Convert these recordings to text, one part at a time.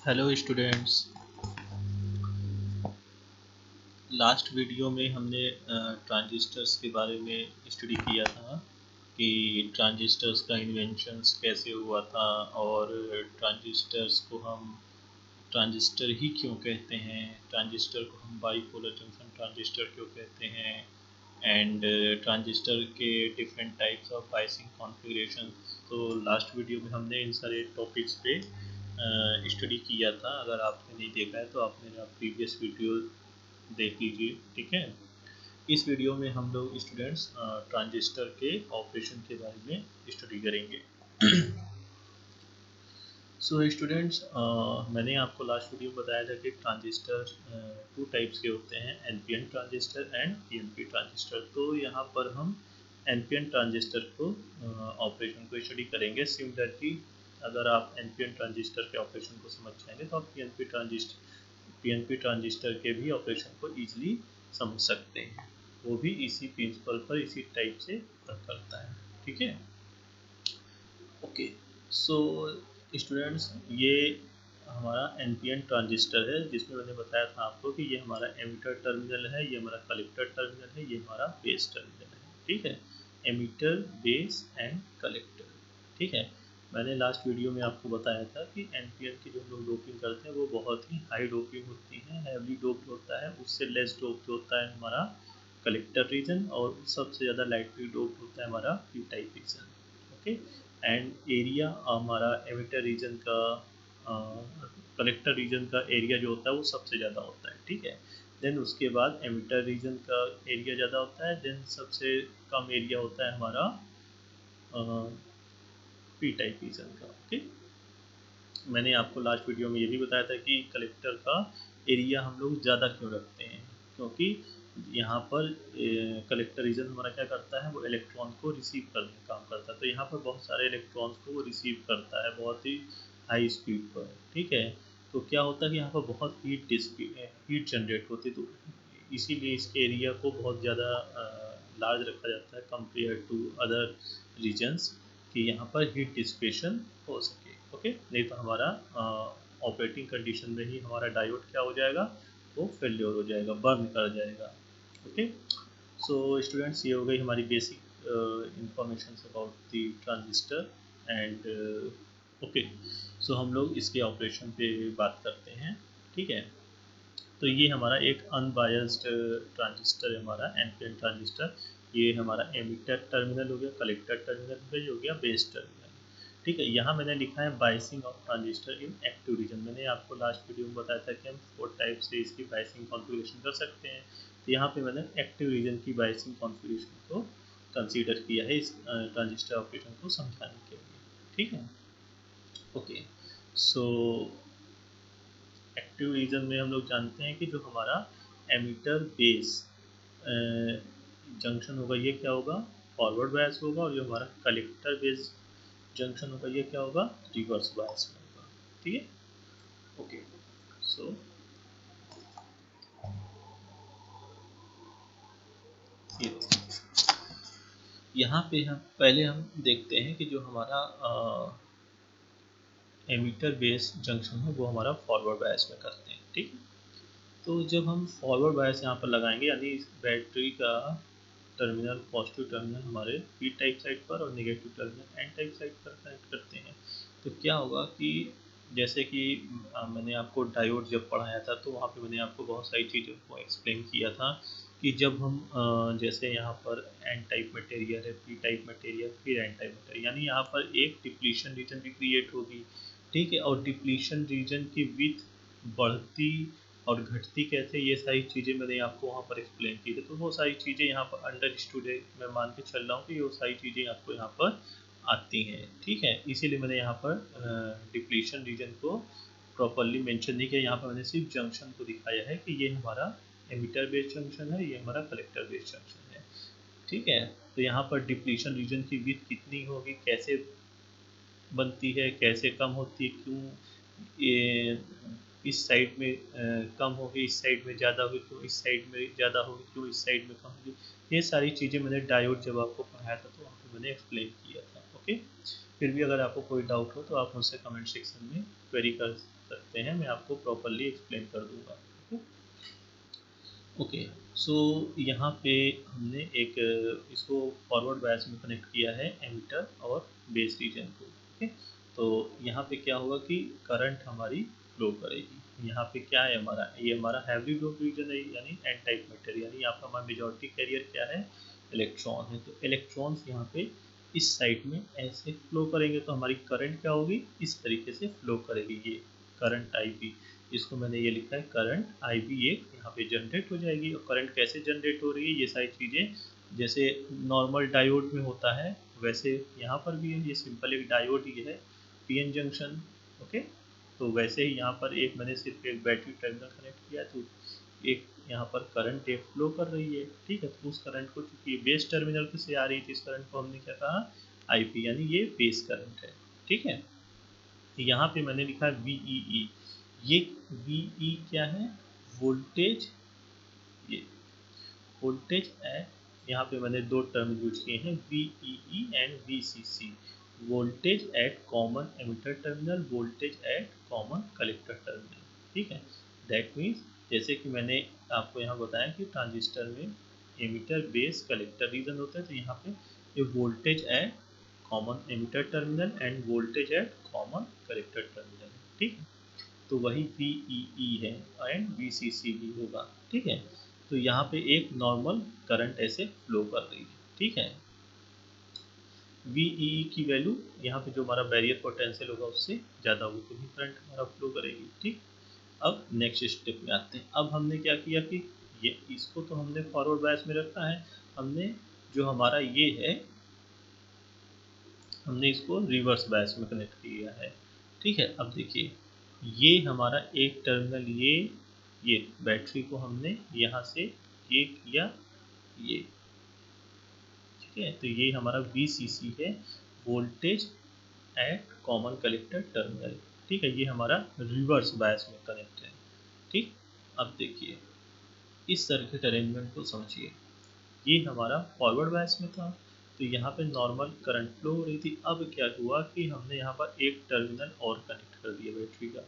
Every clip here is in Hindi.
Hello students. लास्ट वीडियो में हमने ट्रांजिस्टर्स के बारे में स्टडी किया था कि ट्रांजिस्टर्स का इन्वेंशंस कैसे हुआ था और ट्रांजिस्टर्स को हम ट्रांजिस्टर ही क्यों कहते हैं, ट्रांजिस्टर को हम बाईपोलर जंक्शन ट्रांजिस्टर क्यों कहते हैं एंड ट्रांजिस्टर के different types of biasing configuration. तो लास्ट वीडियो में हमने इन सारे टॉपिक्स पे स्टडी किया था। अगर आपने नहीं देखा है तो आप मेरा प्रीवियस वीडियो देख लीजिए, ठीक है। इस वीडियो में हम लोग स्टूडेंट्स ट्रांजिस्टर के ऑपरेशन के बारे में स्टडी करेंगे। सो स्टूडेंट्स, मैंने आपको लास्ट वीडियो में बताया था कि ट्रांजिस्टर टू टाइप्स के होते हैं, NPN transistor and PNP transistor. तो यहाँ पर हम एनपीएन ट्रांजिस्टर को ऑपरेशन को स्टडी करेंगे। सिमिलरली अगर आप एनपीएन ट्रांजिस्टर के ऑपरेशन को समझ जाएंगे तो आप पीएनपी ट्रांजिस्टर के भी ऑपरेशन को ईजिली समझ सकते हैं। वो भी इसी प्रिंसिपल पर, इसी टाइप से वर्क करता है, ठीक है। ओके, सो स्टूडेंट्स, ये हमारा एनपीएन ट्रांजिस्टर है जिसमें मैंने बताया था आपको कि ये हमारा एमिटर टर्मिनल है, ये हमारा कलेक्टर टर्मिनल है, ये हमारा बेस टर्मिनल है, ठीक है। एमिटर, बेस एंड कलेक्टर, ठीक है। मैंने लास्ट वीडियो में आपको बताया था कि एनपीएन की जो हम लोग डोपिंग करते हैं वो बहुत ही हाई डोपिंग होती है, हैवी डोप्ड होता है। उससे लेस डोप्ड होता है हमारा कलेक्टर रीजन, और सबसे ज़्यादा लाइटली डोप्ड होता है हमारा P type region, okay. And area हमारा एमिटर रीजन का, कलेक्टर रीजन का एरिया जो होता है वो सबसे ज़्यादा होता है, ठीक है। देन उसके बाद एमिटर रीजन का एरिया ज़्यादा होता है, देन सबसे कम एरिया होता है हमारा पी टाइप रीजन का, ओके। मैंने आपको लास्ट वीडियो में ये भी बताया था कि कलेक्टर का एरिया हम लोग ज़्यादा क्यों रखते हैं, क्योंकि यहाँ पर कलेक्टर रीजन हमारा क्या करता है, वो इलेक्ट्रॉन को रिसीव करने का काम करता है। तो यहाँ पर बहुत सारे इलेक्ट्रॉन्स को वो रिसीव करता है बहुत ही हाई स्पीड पर, ठीक है। तो क्या होता है कि यहाँ पर बहुत हीट जनरेट होती है, तो इसीलिए इसके एरिया को बहुत ज़्यादा लार्ज रखा जाता है कंपेयर टू अदर रीजन्स, कि यहाँ पर हीट डिसिपेशन हो सके, ओके। नहीं तो हमारा ऑपरेटिंग कंडीशन में ही हमारा डायोड क्या हो जाएगा, वो फेल्योर हो जाएगा, बर्न कर जाएगा, ओके। सो स्टूडेंट्स, ये हो गई हमारी basic information about the transistor and okay. So हम लोग इसके ऑपरेशन पे बात करते हैं, ठीक है। तो ये हमारा एक अनबायस्ड ट्रांजिस्टर है, हमारा एनपीएन ट्रांजिस्टर। ये हमारा एमिटर टर्मिनल हो गया, कलेक्टर टर्मिनल हो गया, बेस टर्मिनल, ठीक है। यहाँ मैंने लिखा है biasing of transistor in active region. मैंने आपको लास्ट वीडियो में बताया था कि हम 4 टाइप से इसकी बाइसिंग कॉन्फ़िगरेशन कर सकते हैं। तो यहाँ पे मैंने एक्टिव रीजन की बाइसिंग कॉन्फ़िगरेशन को कंसीडर किया है इस ट्रांजिस्टर ऑपरेशन को समझाने के लिए, ठीक है। ओके, सो एक्टिव रीजन में हम लोग जानते हैं कि जो हमारा एमिटर बेस जंक्शन होगा, ये क्या होगा, फॉरवर्ड बायस होगा, और जो हमारा कलेक्टर बेस जंक्शन होगा ये क्या होगा, रिवर्स बायस में होगा, ठीक है। ओके, सो ये यहाँ पे हम पहले हम देखते हैं कि जो हमारा एमिटर बेस जंक्शन है वो हमारा फॉरवर्ड बायस में करते हैं, ठीक है। तो जब हम फॉरवर्ड बायस यहाँ पर लगाएंगे, यानी बैटरी का टर्मिनल, पॉजिटिव टर्मिनल हमारे पी टाइप साइड पर और negative terminal N type side पर कनेक्ट करते हैं, तो क्या होगा कि जैसे कि मैंने आपको डायोड जब पढ़ाया था तो वहाँ पे मैंने आपको बहुत सारी चीज़ों को एक्सप्लेन किया था कि जब हम जैसे यहाँ पर एन टाइप मटेरियल है, पी टाइप मटेरियल, फिर एन टाइप मटेरियल, यानी यहाँ पर एक डिप्लीशन रीजन भी क्रिएट होगी, ठीक है। और डिप्लीशन रीजन की विथ बढ़ती और घटती कैसे, ये सारी चीज़ें मैंने आपको वहाँ पर एक्सप्लेन की थी। तो वो सारी चीज़ें यहाँ पर अंडरस्टूड है, मैं मान के चल रहा हूँ कि वो सारी चीज़ें आपको यहाँ पर आती हैं, ठीक है। इसीलिए मैंने यहाँ पर डिप्लीशन रीजन को प्रॉपरली मेंशन नहीं किया। यहाँ पर मैंने सिर्फ जंक्शन को दिखाया है कि ये हमारा एमिटर बेस्ड जंक्शन है, ये हमारा कलेक्टर बेस्ड जंक्शन है, ठीक है। तो यहाँ पर डिप्लीशन रीजन की विड्थ कितनी होगी, कैसे बनती है, कैसे कम होती है, क्यों ये इस साइड में कम होगी, इस साइड में ज़्यादा होगी, क्यों इस साइड में ज़्यादा होगी, क्यों इस साइड में कम होगी, ये सारी चीज़ें मैंने डायोड जब आपको पढ़ाया था तो वहाँ पे मैंने एक्सप्लेन किया था, ओके। फिर भी अगर आपको कोई डाउट हो तो आप मुझसे कमेंट सेक्शन में क्वेरी कर सकते हैं, मैं आपको प्रॉपरली एक्सप्लेन कर दूंगा। ओके, सो यहाँ पे हमने एक इसको फॉरवर्ड बायस में कनेक्ट किया है एमिटर और बेस रीजन को। ओके, तो यहाँ पे क्या होगा कि करंट हमारी फ्लो करेगी। यहाँ पे क्या है हमारा, ये हमारा हैवी डोप रीजन है, यानी एन टाइप मेटर, यानी यहाँ पर हमारा मेजॉरिटी कैरियर क्या है, इलेक्ट्रॉन है। तो इलेक्ट्रॉन्स यहाँ पे इस साइड में ऐसे फ्लो करेंगे, तो हमारी करंट क्या होगी, इस तरीके से फ्लो करेगी। ये करंट आई पी, इसको मैंने ये लिखा है करंट आई बी, एक यहाँ पे जनरेट हो जाएगी। और करंट कैसे जनरेट हो रही है, ये सारी चीज़ें जैसे नॉर्मल डायोड में होता है वैसे यहाँ पर भी है। ये सिंपल एक डायोड ही है, पीएन जंक्शन। ओके, तो वैसे ही यहाँ पर एक मैंने सिर्फ एक बैटरी टर्मिनल कनेक्ट किया, तो एक यहाँ पर करंट एक फ्लो कर रही है। ठीक है, तो उस करंट को, चूंकि बेस टर्मिनल से आ रही थी, इस करंट को हमने क्या कहा, आई पी, यानी ये बेस करंट है। ठीक है, यहाँ पे मैंने लिखा है वीई, ये वीई क्या है, वोल्टेज, ये वोल्टेज है। यहाँ पे मैंने दो टर्म यूज किए हैं, VE and VCC, voltage at common emitter terminal, voltage at common collector terminal. ठीक है, दैट मीन्स जैसे कि मैंने आपको यहाँ बताया कि ट्रांजिस्टर में एमिटर बेस कलेक्टर रीजन होता है, तो यहाँ पे ये voltage at common emitter terminal end voltage at common collector terminal. ठीक है, तो वही VEE है एंड VCC भी होगा। ठीक है, तो यहाँ पे एक नॉर्मल करंट ऐसे फ्लो कर रही है। ठीक है, VEE की वैल्यू यहाँ पे जो हमारा बैरियर पोटेंशियल होगा उससे ज़्यादा होगी, तो भी करंट हमारा फ्लो करेगी। ठीक, अब नेक्स्ट स्टेप में आते हैं। अब हमने क्या किया कि ये इसको तो हमने फॉरवर्ड बायस में रखा है, हमने जो हमारा ये है, हमने इसको रिवर्स बायस में कनेक्ट किया है। ठीक है, अब देखिए ये हमारा एक टर्मिनल, ये बैटरी को हमने यहाँ से ये किया, ये ठीक है, तो ये हमारा VCC है, voltage at common collector terminal. ठीक है, ये हमारा रिवर्स बायस में कनेक्ट है। ठीक, अब देखिए इस सर्किट अरेंजमेंट को समझिए, ये हमारा फॉरवर्ड बायस में था, तो यहाँ पे नॉर्मल करंट फ्लो हो रही थी। अब क्या हुआ कि हमने यहाँ पर एक टर्मिनल और कनेक्ट कर दिया बैटरी का।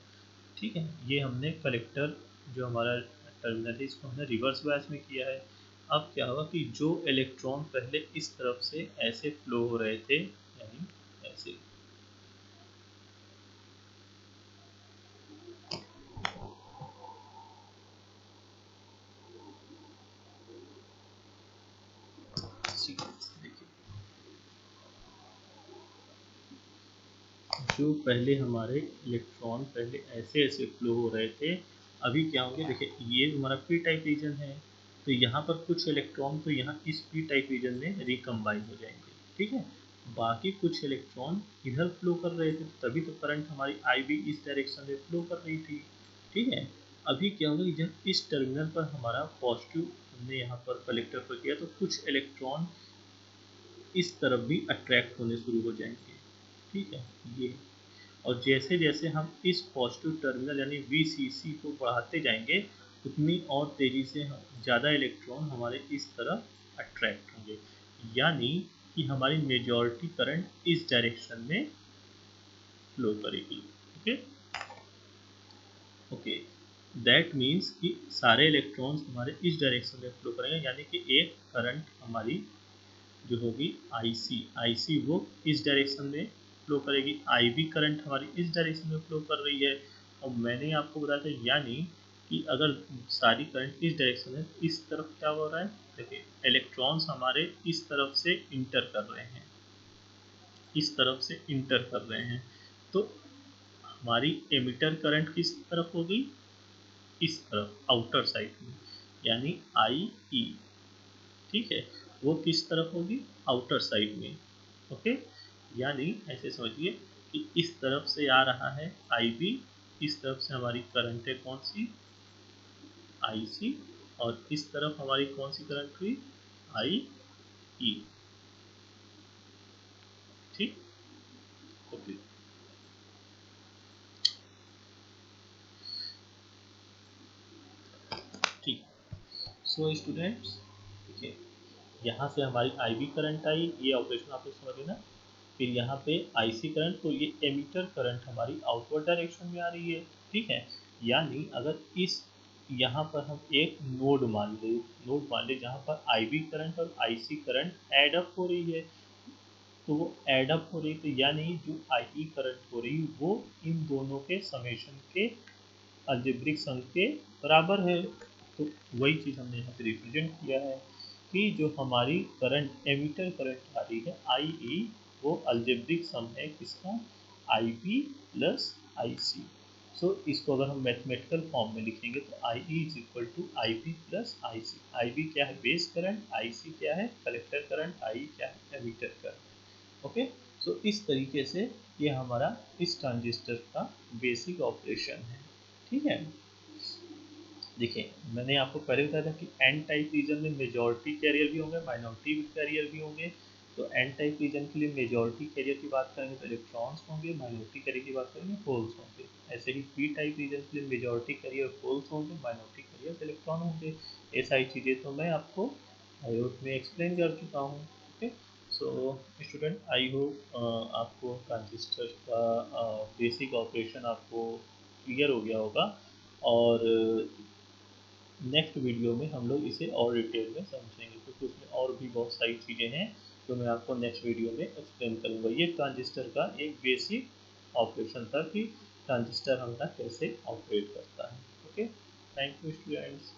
ठीक है, ये हमने कलेक्टर जो हमारा टर्मिनल है इसको हमने रिवर्स बायस में किया है। अब क्या होगा कि जो इलेक्ट्रॉन पहले इस तरफ से ऐसे फ्लो हो रहे थे, यानी ऐसे, देखिए जो पहले हमारे इलेक्ट्रॉन पहले ऐसे ऐसे फ्लो हो रहे थे, अभी क्या होंगे, देखिए ये हमारा पी टाइप रीजन है, तो यहाँ पर कुछ इलेक्ट्रॉन तो यहाँ इस पी टाइप रीजन में रिकम्बाइन हो जाएंगे। ठीक है, बाकी कुछ इलेक्ट्रॉन इधर फ्लो कर रहे थे, तभी तो करंट हमारी आई भी इस डायरेक्शन में फ्लो कर रही थी। ठीक है, अभी क्या होगा कि जब इस टर्मिनल पर हमारा पॉजिटिव हमने यहाँ पर कलेक्टर पर किया, तो कुछ इलेक्ट्रॉन इस तरफ भी अट्रैक्ट होने शुरू हो जाएंगे। ठीक है, ये, और जैसे जैसे हम इस पॉजिटिव टर्मिनल यानी VCC को बढ़ाते जाएंगे, उतनी और तेज़ी से ज़्यादा इलेक्ट्रॉन हमारे इस तरफ अट्रैक्ट होंगे, यानी कि हमारी मेजॉरिटी करंट इस डायरेक्शन में फ्लो करेगी। ओके, ओके, दैट मीन्स कि सारे इलेक्ट्रॉन्स हमारे इस डायरेक्शन में फ्लो करेंगे, यानी कि एक करंट हमारी जो होगी IC वो इस डायरेक्शन में फ्लो करेगी, IB करंट हमारी इस डायरेक्शन में फ्लो कर रही है। और मैंने आपको बताया था, यानी कि अगर सारी करंट इस डायरेक्शन में, इस तरफ क्या हो रहा है, देखिए इलेक्ट्रॉन्स हमारे इस तरफ से इंटर कर रहे हैं, इस तरफ से इंटर कर रहे हैं, तो हमारी एमिटर करंट किस तरफ होगी, इस तरफ आउटर साइड में, यानी IE। ठीक है, वो किस तरफ होगी, आउटर साइड में। ओके, यानी ऐसे समझिए कि इस तरफ से आ रहा है IB, इस तरफ से हमारी करंट है कौन सी, IC, और इस तरफ हमारी कौन सी करंट हुई, IE। ठीक, ओके, ठीक। सो स्टूडेंट्स, देखिए यहाँ से हमारी IB करंट आई, ये ऑपरेशन आप लोग समझ लेना। फिर यहाँ पे आईसी करंट, तो ये एमीटर करंट हमारी आउटवर्ड डायरेक्शन में आ रही है, ठीक है। यानी अगर इस यहाँ पर हम एक नोड मान ले जहाँ पर आईवी करंट और आईसी करंट एड अप हो रही है, तो वो एड अप हो रही, तो यानी जो आई करंट हो रही वो इन दोनों के समेशन के अलजेब्रिक सम के बराबर है। तो वही चीज़ हमने यहाँ पे रिप्रेजेंट किया है कि जो हमारी करंट एमीटर करंट आ रही है आई ई, वो अलजेब्रिक सम है किसका, आई पी प्लस आई सी। सो इसको अगर हम मैथमेटिकल फॉर्म में लिखेंगे तो I E is equal to I P plus I C. I B क्या है, बेस करंट, आई सी क्या है, कलेक्टर करंट, आई क्या है, एमीटर करंट। ओके, सो इस तरीके से ये हमारा इस ट्रांजिस्टर का बेसिक ऑपरेशन है, ठीक है। देखिए मैंने आपको पहले बताया था कि एन टाइप रीजन में मेजॉरिटी कैरियर भी होंगे, माइनॉरिटी कैरियर भी होंगे। तो एन टाइप रीजन के लिए मेजॉरिटी कैरियर की बात करेंगे तो इलेक्ट्रॉन्स होंगे, माइनॉरिटी कैरियर की बात करेंगे होल्स होंगे। ऐसे ही पी टाइप रीजन के लिए मेजॉरिटी कैरियर होल्स होंगे, माइनॉरिटी कैरियर इलेक्ट्रॉन होंगे। ये सारी चीज़ें तो मैं आपको आईओट में एक्सप्लेन कर चुका हूँ। Okay, so student I hope आपको ट्रांजिस्टर का बेसिक ऑपरेशन आपको क्लियर हो गया होगा। और नेक्स्ट वीडियो में हम लोग इसे और डिटेल में समझेंगे, क्योंकि उसमें और भी बहुत सारी चीज़ें हैं जो मैं आपको नेक्स्ट वीडियो में एक्सप्लेन करूँगा। ये ट्रांजिस्टर का एक बेसिक ऑपरेशन था कि ट्रांजिस्टर हमारा कैसे ऑपरेट करता है। Okay, thank you students.